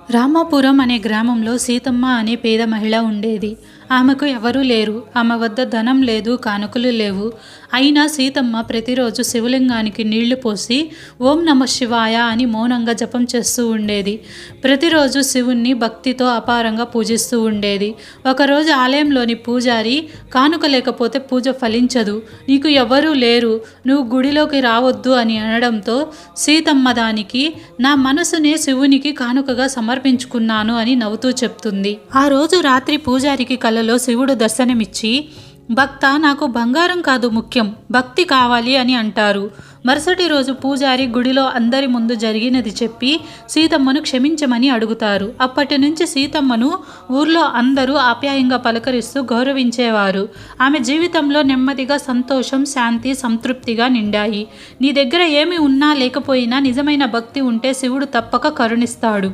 రామాపురం అనే గ్రామంలో సీతమ్మ అనే పేద మహిళ ఉండేది. ఆమెకు ఎవరూ లేరు. ఆమె వద్ద ధనం లేదు, కానుకలు లేవు. అయినా సీతమ్మ ప్రతిరోజు శివలింగానికి నీళ్లు పోసి ఓం నమః శివాయ అని మౌనంగా జపం చేస్తూ ఉండేది. ప్రతిరోజు శివుణ్ణి భక్తితో అపారంగా పూజిస్తూ ఉండేది. ఒకరోజు ఆలయంలోని పూజారి, కానుక లేకపోతే పూజ ఫలించదు, నీకు ఎవరూ లేరు, నువ్వు గుడిలోకి రావద్దు అని అనడంతో సీతమ్మ దానికి నా మనసునే శివునికి కానుకగా సమర్పించుకున్నాను అని నవ్వుతూ చెప్తుంది. ఆ రోజు రాత్రి పూజారికి కలలో శివుడు దర్శనమిచ్చి, భక్త, నాకు బంగారం కాదు ముఖ్యం, భక్తి కావాలి అని అంటారు. మరుసటి రోజు పూజారి గుడిలో అందరి ముందు జరిగినది చెప్పి సీతమ్మను క్షమించమని అడుగుతారు. అప్పటి నుంచి సీతమ్మను ఊర్లో అందరూ ఆప్యాయంగా పలకరిస్తూ గౌరవించేవారు. ఆమె జీవితంలో నెమ్మదిగా సంతోషం, శాంతి, సంతృప్తిగా నిండాయి. నీ దగ్గర ఏమి ఉన్నా లేకపోయినా నిజమైన భక్తి ఉంటే శివుడు తప్పక కరుణిస్తాడు.